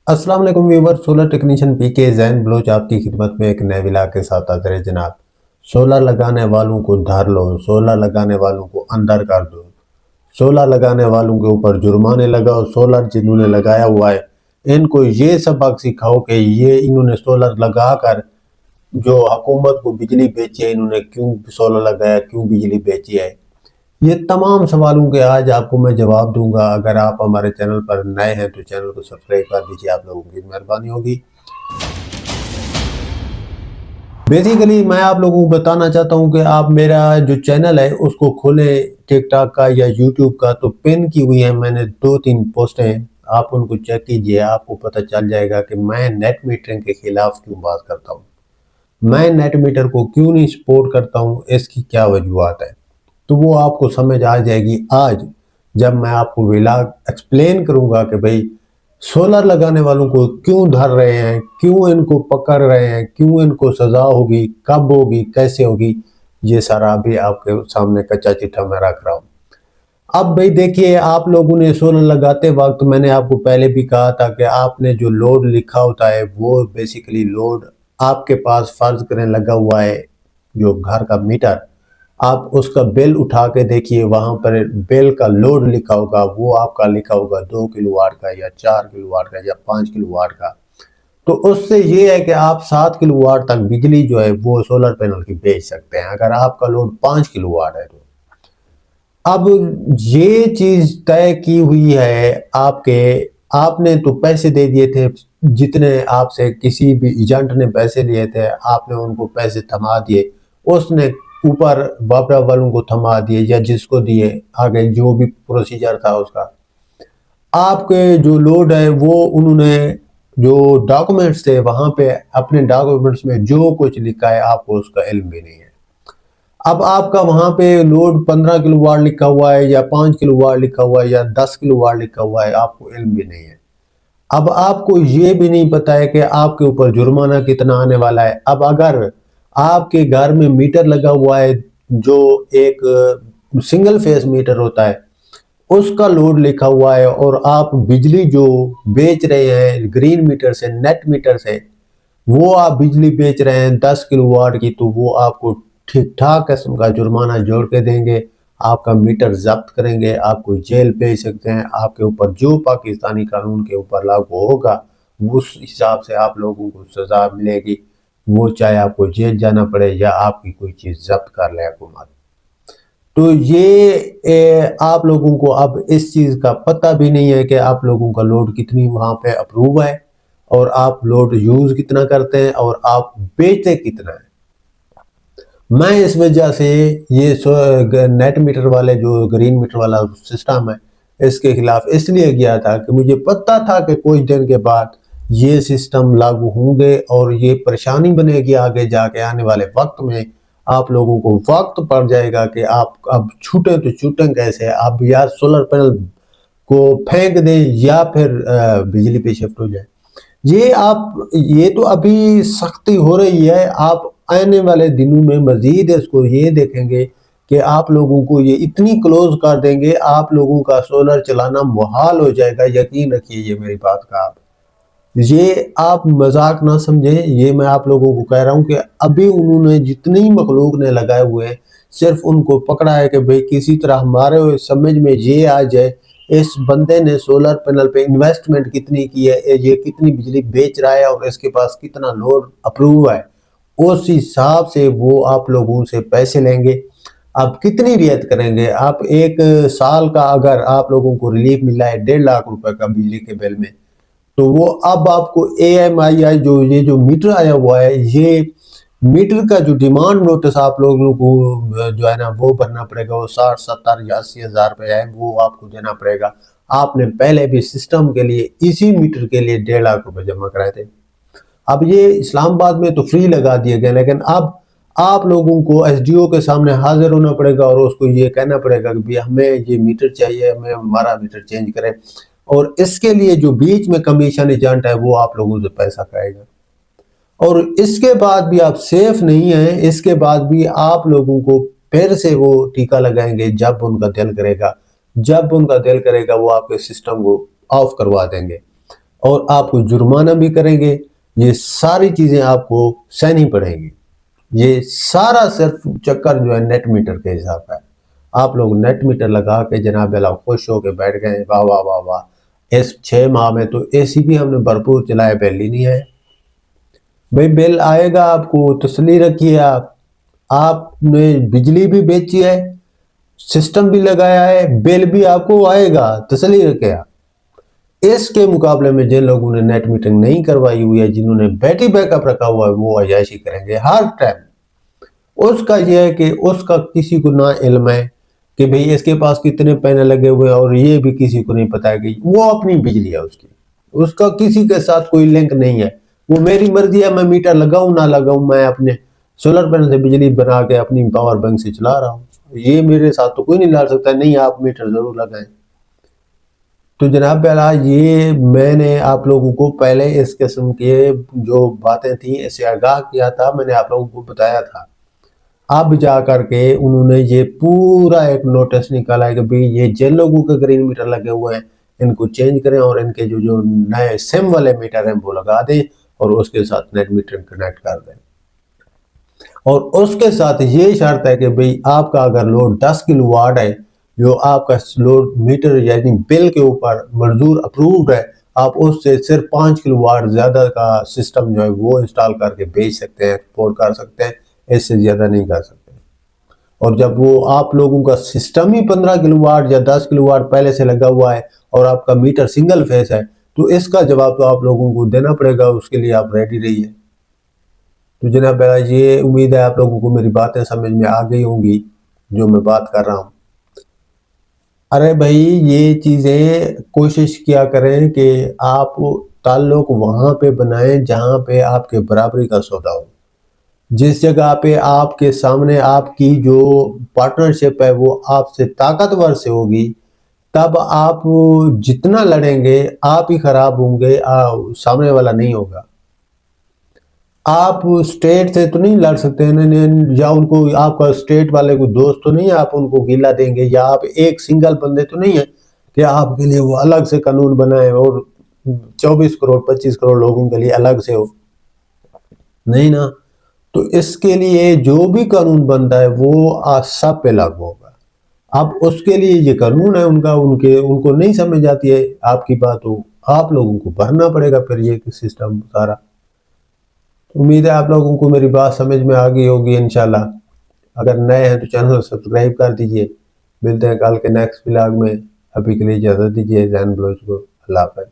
अस्सलाम वालेकुम viewer. Solar technician P के जैन बलोच आपकी खिदमत में एक नए विला के साथ हाजिर है जनाब। सोलर लगाने वालों को धर लो, सोलर लगाने वालों को अंदर कर दो, सोलर लगाने वालों के ऊपर जुर्माने लगाओ, सोलर जिन्होंने लगाया हुआ है इनको ये सबक सिखाओ कि ये इन्होंने सोलर लगा कर जो हुकूमत को बिजली बेची है, इन्होंने क्यों सोलर लगाया, क्यों बिजली बेची है। ये तमाम सवालों के आज आपको मैं जवाब दूंगा। अगर आप हमारे चैनल पर नए हैं तो चैनल को सब्सक्राइब कर दीजिए, आप लोगों की मेहरबानी होगी। बेसिकली मैं आप लोगों को बताना चाहता हूं कि आप मेरा जो चैनल है उसको खोलें, टिकटॉक का या यूट्यूब का, तो पिन की हुई है मैंने 2-3 पोस्टें, आप उनको चेक कीजिए। आपको पता चल जाएगा कि मैं नेट मीटरिंग के खिलाफ क्यों बात करता हूँ, मैं नेट मीटर को क्यों नहीं सपोर्ट करता हूँ, इसकी क्या वजूहत है। तो वो आपको समझ आ जाएगी आज जब मैं आपको व्लॉग एक्सप्लेन करूंगा कि भाई सोलर लगाने वालों को क्यों धर रहे हैं, क्यों इनको पकड़ रहे हैं, क्यों इनको सजा होगी, कब होगी, कैसे होगी। ये सारा भी आपके सामने कच्चा चिट्ठा मैं रख रहा हूँ। अब भाई देखिए, आप लोगों ने सोलर लगाते वक्त मैंने आपको पहले भी कहा था कि आपने जो लोड लिखा होता है वो बेसिकली लोड आपके पास फर्ज करें लगा हुआ है जो घर का मीटर, आप उसका बिल उठा के देखिए, वहां पर बिल का लोड लिखा होगा, वो आपका लिखा होगा 2 किलोवाट का या 4 किलोवाट का या 5 किलोवाट का। तो उससे ये है कि आप 7 किलोवाट तक बिजली जो है वो सोलर पैनल की बेच सकते हैं अगर आपका लोड 5 किलोवाट है तो। अब ये चीज तय की हुई है आपके, आपने तो पैसे दे दिए थे, जितने आपसे किसी भी एजेंट ने पैसे लिए थे आपने उनको पैसे थमा दिए, उसने ऊपर बाबरा वालों को थमा दिए या जिसको दिए, आगे जो भी प्रोसीजर था उसका। आपके जो लोड है वो उन्होंने जो डॉक्यूमेंट्स थे वहां पे अपने डॉक्यूमेंट्स में जो कुछ लिखा है आपको उसका इल्म भी नहीं है। अब आपका वहां पे लोड 15 किलोवाट लिखा हुआ है या 5 किलोवाट लिखा हुआ है या 10 किलोवाट लिखा हुआ है, आपको इल्म भी नहीं है। अब आपको ये भी नहीं पता है कि आपके ऊपर जुर्माना कितना आने वाला है। अब अगर आपके घर में मीटर लगा हुआ है जो एक सिंगल फेस मीटर होता है, उसका लोड लिखा हुआ है और आप बिजली जो बेच रहे हैं ग्रीन मीटर से, नेट मीटर से, वो आप बिजली बेच रहे हैं 10 किलोवाट की, तो वो आपको ठीक ठाक किस्म का जुर्माना जोड़ के देंगे, आपका मीटर जब्त करेंगे, आपको जेल भेज सकते हैं। आपके ऊपर जो पाकिस्तानी कानून के ऊपर लागू होगा उस हिसाब से आप लोगों को सजा मिलेगी, वो चाहे आपको जेल जाना पड़े या आपकी कोई चीज़ जब्त कर ले हुकूमत। तो ये आप लोगों को अब इस चीज़ का पता भी नहीं है कि आप लोगों का लोड कितनी वहाँ पे अप्रूव है और आप लोड यूज़ कितना करते हैं और आप बेचते कितना है। मैं इस वजह से ये नेट मीटर वाले जो ग्रीन मीटर वाला सिस्टम है इसके खिलाफ इसलिए गया था कि मुझे पता था कि कुछ दिन के बाद ये सिस्टम लागू होंगे और ये परेशानी बनेगी आगे जाके आने वाले वक्त में। आप लोगों को वक्त पड़ जाएगा कि आप अब छूटे तो छूटें कैसे, अब या सोलर पैनल को फेंक दें या फिर बिजली पे शिफ्ट हो जाए। ये तो अभी सख्ती हो रही है, आप आने वाले दिनों में मजीद इसको ये देखेंगे कि आप लोगों को ये इतनी क्लोज कर देंगे, आप लोगों का सोलर चलाना मुहाल हो जाएगा। यकीन रखिए ये मेरी बात का, आप ये आप मजाक ना समझें, ये मैं आप लोगों को कह रहा हूँ कि अभी उन्होंने जितनी मखलूक ने लगाए हुए हैं सिर्फ उनको पकड़ा है कि भाई किसी तरह हमारे समझ में ये आ जाए इस बंदे ने सोलर पैनल पे इन्वेस्टमेंट कितनी की है, ये कितनी बिजली बेच रहा है और इसके पास कितना लोड अप्रूव है, उस हिसाब से वो आप लोगों से पैसे लेंगे। अब कितनी रियायत करेंगे आप, एक साल का अगर आप लोगों को रिलीफ मिला है 1.5 लाख रुपए का बिजली के बिल में, तो वो अब आपको AMI जो ये जो मीटर आया हुआ है, ये मीटर का जो डिमांड नोटिस आप लोगों को जो है ना वो भरना पड़ेगा, वो 60, 70 या 80 हज़ार रुपये है, वो आपको देना पड़ेगा। आपने पहले भी सिस्टम के लिए इसी मीटर के लिए 1.5 लाख रुपए जमा कराए थे। अब ये इस्लामाबाद में तो फ्री लगा दिए गए, लेकिन अब आप लोगों को SDO के सामने हाजिर होना पड़ेगा और उसको ये कहना पड़ेगा कि भाई हमें ये मीटर चाहिए, हमें हमारा मीटर चेंज करें, और इसके लिए जो बीच में कमीशन एजेंट है वो आप लोगों से पैसा खाएगा। और इसके बाद भी आप सेफ नहीं हैं, इसके बाद भी आप लोगों को फिर से वो टीका लगाएंगे, जब उनका दिल करेगा, जब उनका दिल करेगा वो आपके सिस्टम को ऑफ करवा देंगे। اور آپ کو جرمانہ بھی کریں گے. یہ ساری چیزیں آپ کو سہنی پڑیں گی. یہ سارا صرف چکر جو ہے نیٹ میٹر کے حساب ہے. آپ لوگ نیٹ میٹر لگا کے جناب اللہ خوش ہو کے بیٹھ گئے, واہ واہ واہ واہ, اس 6 ماہ میں تو اے سی بھی ہم نے بھرپور چلایا, بل ہی نہیں ہے. بھئی بل آئے گا, آپ کو تسلی رکھیے. آپ نے بجلی بھی بیچی ہے, سسٹم بھی لگایا ہے, بل بھی آپ کو آئے گا, تسلی رکھے. اس کے مقابلے میں جن لوگوں نے نیٹ میٹنگ نہیں کروائی ہوئی ہے, جنہوں نے بیٹری بیک اپ رکھا ہوا ہے, وہ عیاشی کریں گے ہر ٹائم. اس کا یہ ہے کہ اس کا کسی کو نہ علم ہے کہ بھئی اس کے پاس کتنے پینل لگے ہوئے ہیں, اور یہ بھی کسی کو نہیں پتا ہے کہ وہ اپنی بجلی ہے اس کا کسی کے ساتھ کوئی لنک نہیں ہے. وہ میری مرضی ہے, میں میٹر لگاؤں نہ لگاؤں, میں اپنے سولر پینل سے بجلی بنا کے اپنی پاور بینک سے چلا رہا ہوں. یہ میرے ساتھ تو کوئی نہیں لا سکتا, نہیں آپ میٹر ضرور لگائیں. تو جناب پہلا یہ میں نے آپ لوگوں کو پہلے اس قسم کے جو باتیں تھیں اس سے آگاہ کیا تھا, میں نے آپ لوگوں کو بتایا تھا. اب جا کر کے انہوں نے یہ پورا ایک نوٹس نکالا ہے کہ بھئی یہ جن لوگوں کے گرین میٹر لگے ہوئے ہیں ان کو چینج کریں, اور ان کے جو نئے سم والے میٹر ہیں وہ لگا دیں, اور اس کے ساتھ نیٹ میٹر کنیکٹ کر دیں. اور اس کے ساتھ یہ شرط ہے کہ بھئی آپ کا اگر لوڈ 10 کلو واٹ ہے, جو آپ کا لوڈ میٹر یعنی بل کے اوپر منظور اپرووڈ ہے, آپ اس سے صرف 5 کلو واٹ زیادہ کا سسٹم جو ہے وہ انسٹال کر کے بیچ سکتے ہیں, ایکسپورٹ کر سکتے ہیں, اس سے زیادہ نہیں کر سکتے. اور جب وہ آپ لوگوں کا سسٹم ہی 15 کلو واٹ یا 10 کلو واٹ پہلے سے لگا ہوا ہے, اور آپ کا میٹر سنگل فیس ہے, تو اس کا جواب تو آپ لوگوں کو دینا پڑے گا. اس کے لیے آپ ریڈی رہیے. تو جناب یہ امید ہے آپ لوگوں کو میری باتیں سمجھ میں آ گئی ہوں گی جو میں بات کر رہا ہوں. ارے بھائی یہ چیزیں کوشش کیا کریں کہ آپ تعلق وہاں پہ بنائیں جہاں پہ آپ کے برابری کا سودا ہو. جس جگہ پہ آپ کے سامنے آپ کی جو پارٹنرشپ ہے وہ آپ سے طاقتور سے ہوگی, تب آپ جتنا لڑیں گے آپ ہی خراب ہوں گے, سامنے والا نہیں ہوگا. آپ اسٹیٹ سے تو نہیں لڑ سکتے ہیں, یا ان کو آپ کا اسٹیٹ والے کو دوست تو نہیں, آپ ان کو گیلا دیں گے, یا آپ ایک سنگل بندے تو نہیں ہیں کہ آپ کے لیے وہ الگ سے قانون بنائے اور 24 کروڑ 25 کروڑ لوگوں کے لیے الگ سے ہو, نہیں نا. تو اس کے لیے جو بھی قانون بنتا ہے وہ سب پہ لاگو ہوگا. اب اس کے لیے یہ قانون ہے ان کا, ان کو نہیں سمجھ آتی ہے آپ کی بات, ہو آپ لوگوں کو بھرنا پڑے گا پھر یہ سسٹم سارا. امید ہے آپ لوگوں کو میری بات سمجھ میں آ گئی ہوگی انشاءاللہ. اگر نئے ہیں تو چینل کو سبسکرائب کر دیجئے. ملتے ہیں کل کے نیکسٹ ولاگ میں. ابھی کے لیے اجازت دیجئے ذہن بلوچ کو. اللہ حافظ.